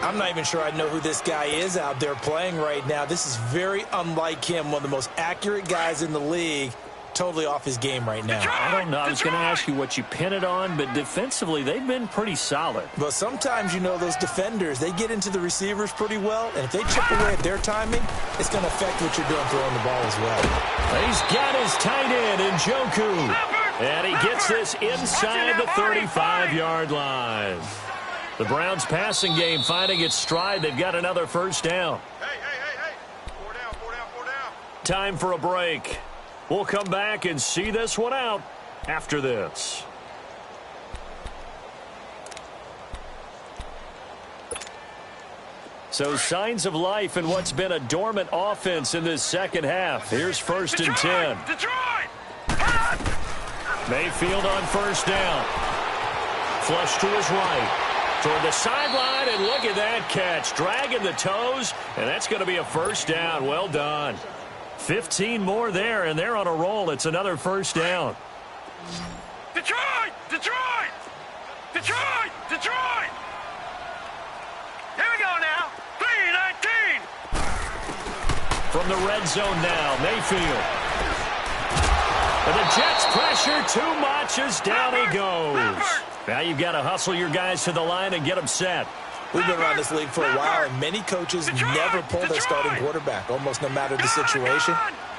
Speaker 1: I'm not even sure I know who this guy is out there playing right now. This is very unlike him, one of the most accurate guys in the league. Totally off his game right now.
Speaker 2: I don't know. I was going to ask you what you pin it on, but defensively, they've been pretty solid.
Speaker 1: But sometimes, you know, those defenders, they get into the receivers pretty well, and if they chip away at their timing, it's going to affect what you're doing throwing the ball as well.
Speaker 2: He's got his tight end in Njoku, and he gets this inside the 35-yard line. The Browns passing game finding its stride. They've got another first down.
Speaker 3: Hey. 4 down.
Speaker 2: Time for a break. We'll come back and see this one out after this. So signs of life in what's been a dormant offense in this second half. Here's 1st and 10.
Speaker 3: Detroit!
Speaker 2: Mayfield on first down. Flush to his right. Toward the sideline, and look at that catch. Dragging the toes, and that's going to be a first down. Well done. 15 more there, and they're on a roll. It's another first down.
Speaker 3: Detroit! Here we go now. 3-19.
Speaker 2: From the red zone now, Mayfield. And the Jets pressure too much as down he goes. Now you've got to hustle your guys to the line and get them set.
Speaker 1: We've been around this league for a while, and many coaches never pull their starting quarterback, almost no matter the situation.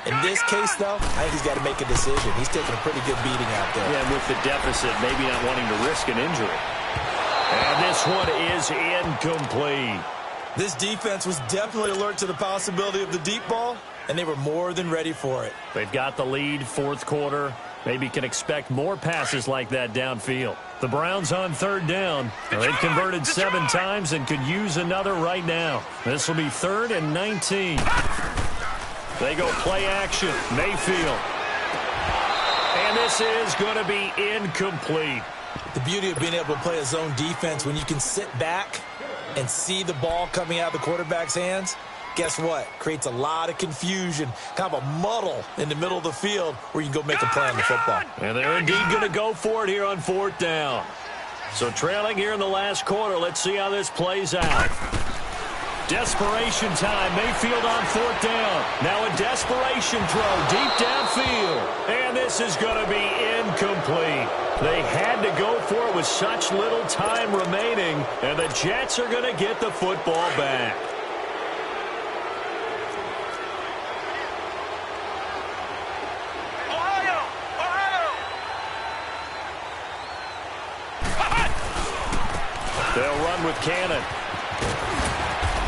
Speaker 1: In this case, though, I think he's got to make a decision. He's taking a pretty good beating out there.
Speaker 2: Yeah, with the deficit, maybe not wanting to risk an injury. And this one is incomplete.
Speaker 1: This defense was definitely alert to the possibility of the deep ball, and they were more than ready for it.
Speaker 2: They've got the lead, 4th quarter. Maybe can expect more passes like that downfield. The Browns on 3rd down. They've converted 7 times and could use another right now. This will be 3rd and 19. They go play action. Mayfield. And this is going to be incomplete.
Speaker 1: The beauty of being able to play a zone defense when you can sit back and see the ball coming out of the quarterback's hands, guess what? Creates a lot of confusion, kind of a muddle in the middle of the field where you can go make a play on the football.
Speaker 2: And they're indeed going to go for it here on 4th down. So trailing here in the last quarter, let's see how this plays out. Desperation time. Mayfield on 4th down. Now a desperation throw deep downfield. And this is going to be incomplete. They had to go for it with such little time remaining. And the Jets are going to get the football back. They'll run with Cannon.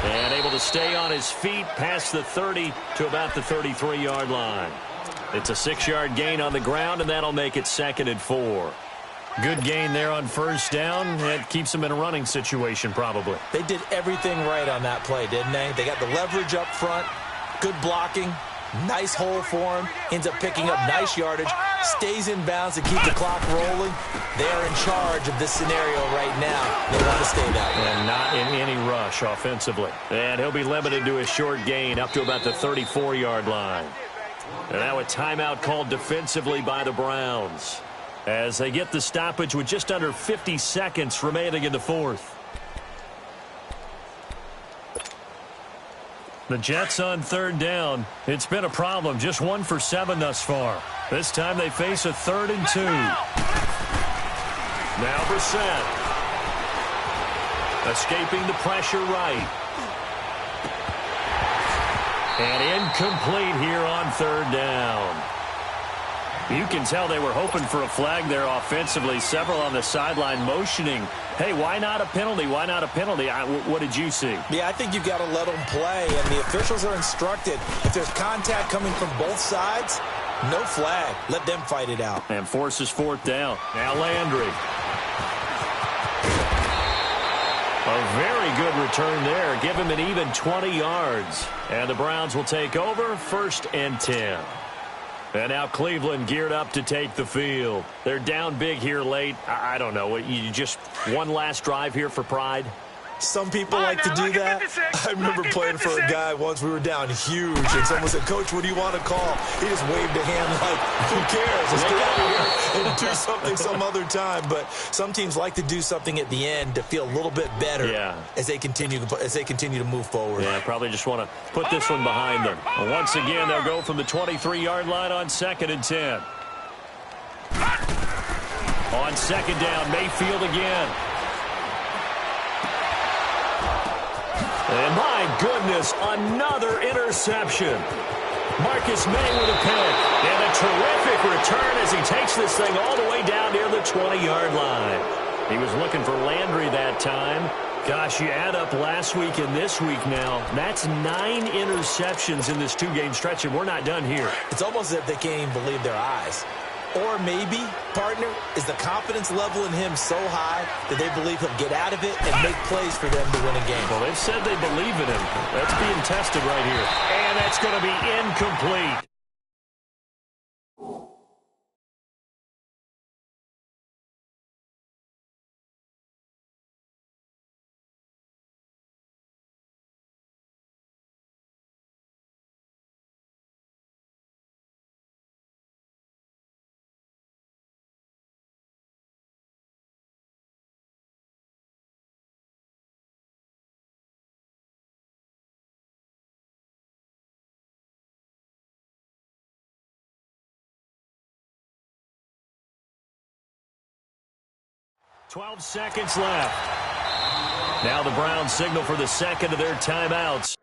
Speaker 2: And able to stay on his feet past the 30 to about the 33-yard line. It's a 6-yard gain on the ground, and that'll make it 2nd and 4. Good gain there on first down. It keeps them in a running situation probably.
Speaker 1: They did everything right on that play, didn't they? They got the leverage up front, good blocking, Nice hole for him. Ends up picking up nice yardage. Stays in bounds to keep the clock rolling. They are in charge of this scenario right now. They want to stay that way.
Speaker 2: And not in any rush offensively. And he'll be limited to a short gain up to about the 34-yard line. And now a timeout called defensively by the Browns as they get the stoppage with just under 50 seconds remaining in the fourth. The Jets on third down. It's been a problem. Just 1 for 7 thus far. This time they face a 3rd and 2. Now Brissett. Escaping the pressure right. And incomplete here on 3rd down. You can tell they were hoping for a flag there offensively. Several on the sideline motioning, hey, why not a penalty? Why not a penalty? What did you see?
Speaker 1: Yeah, I think you got to let them play, and the officials are instructed. If there's contact coming from both sides, no flag. Let them fight it out.
Speaker 2: And forces 4th down. Now Landry. A very good return there. Give him an even 20 yards. And the Browns will take over 1st and 10. And now Cleveland geared up to take the field. They're down big here late. I don't know. You just one last drive here for pride?
Speaker 1: Some people like to do that. I remember playing for a guy once. We were down huge, and someone said, "Coach, what do you want to call?" He just waved a hand like, "Who cares? Let's get out of here and do something some other time." But some teams like to do something at the end to feel a little bit better as they continue to move forward.
Speaker 2: Yeah, probably just want to put this one behind them. Well, once again, they'll go from the 23-yard line on 2nd and 10. On 2nd down, Mayfield again. And my goodness, another interception. Marcus May with a pick. And a terrific return as he takes this thing all the way down near the 20-yard line. He was looking for Landry that time. Gosh, you add up last week and this week now. That's 9 interceptions in this 2-game stretch, and we're not done here.
Speaker 1: It's almost as if they can't even believe their eyes. Or maybe, partner, is the confidence level in him so high that they believe he'll get out of it and make plays for them to win a game.
Speaker 2: Well, they've said they believe in him. That's being tested right here. And that's going to be incomplete. .12 seconds left. Now the Browns signal for the second of their timeouts.